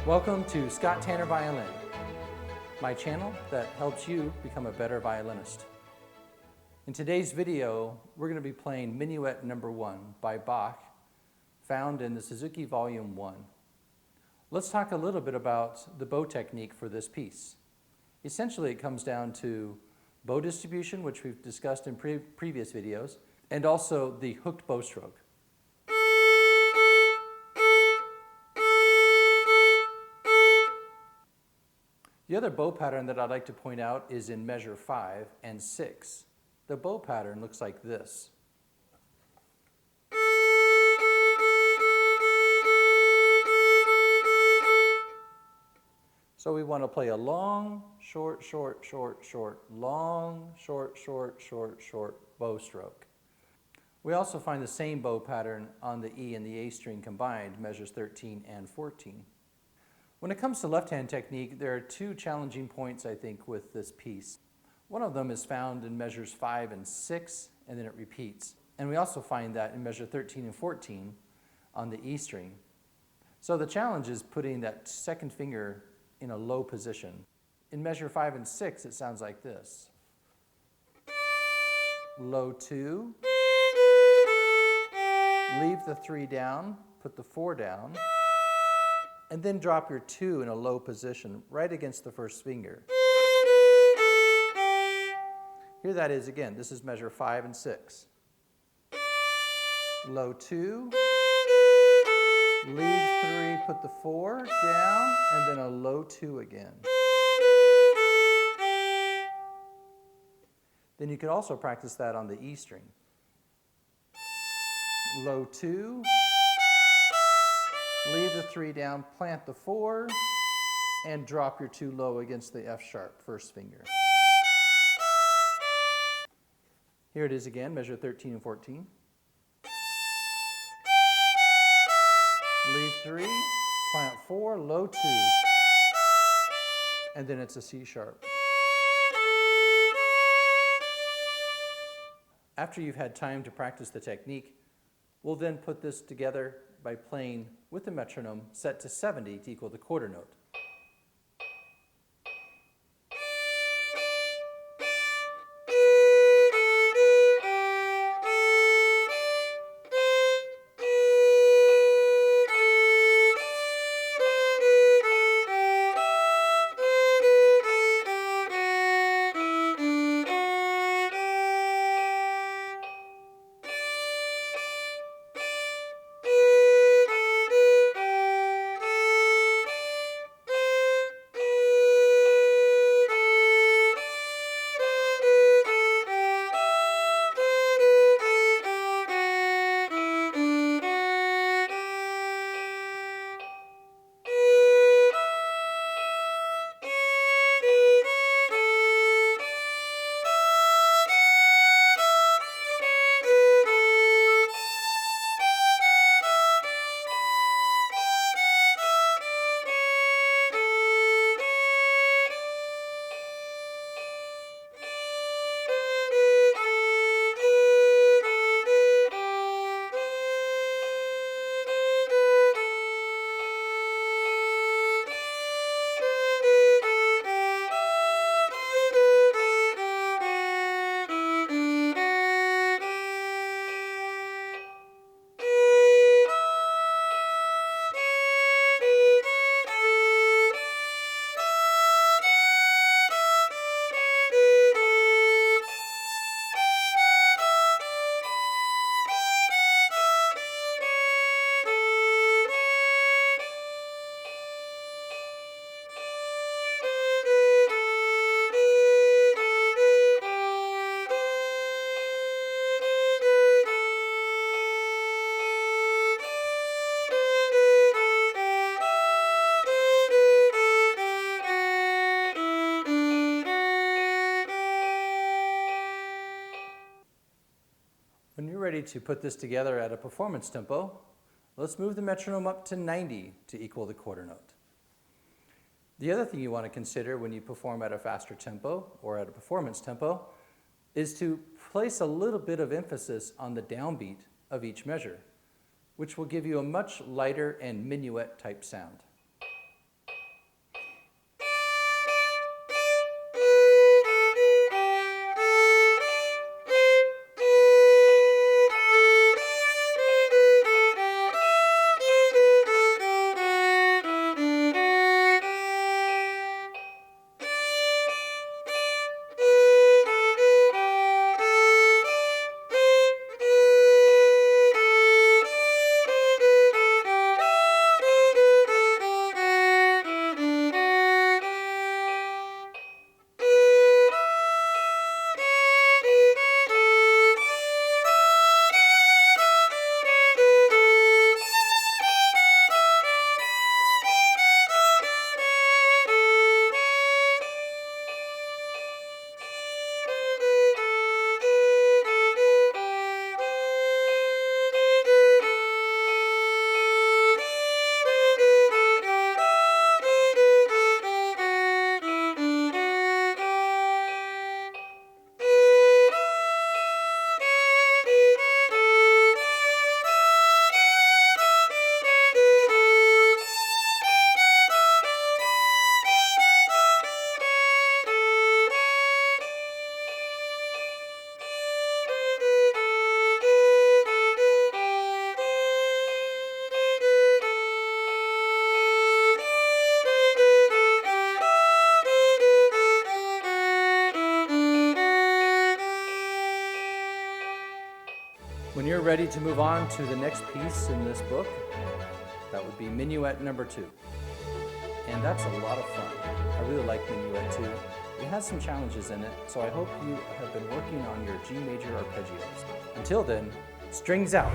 Welcome to Scott Tanner Violin, my channel that helps you become a better violinist. In today's video, we're going to be playing Minuet No. 1 by Bach, found in the Suzuki Volume 1. Let's talk a little bit about the bow technique for this piece. Essentially, it comes down to bow distribution, which we've discussed in previous videos, and also the hooked bow stroke. The other bow pattern that I'd like to point out is in measure 5 and 6. The bow pattern looks like this. So we want to play a long, short, short, short, short, long, short, short, short, short bow stroke. We also find the same bow pattern on the E and the A string combined, measures 13 and 14. When it comes to left-hand technique, there are two challenging points, I think, with this piece. One of them is found in measures 5 and 6, and then it repeats. And we also find that in measure 13 and 14 on the E string. So the challenge is putting that second finger in a low position. In measure 5 and 6, it sounds like this. Low 2, leave the 3 down, put the 4 down, and then drop your 2 in a low position right against the first finger. Here that is again. This is measure 5 and 6. Low 2, leave 3, put the 4 down, and then a low 2 again. Then you could also practice that on the E string. Low 2, leave the 3 down, plant the 4, and drop your 2 low against the F sharp, first finger. Here it is again, measure 13 and 14. Leave 3, plant 4, low 2, and then it's a C sharp. After you've had time to practice the technique, we'll then put this together by playing with the metronome set to 70 to equal the quarter note. When you're ready to put this together at a performance tempo, let's move the metronome up to 90 to equal the quarter note. The other thing you want to consider when you perform at a faster tempo or at a performance tempo is to place a little bit of emphasis on the downbeat of each measure, which will give you a much lighter and minuet type sound. we're ready to move on to the next piece in this book. That would be Minuet No. 2. And that's a lot of fun. I really like Minuet 2. It has some challenges in it, so I hope you have been working on your G major arpeggios. Until then, strings out.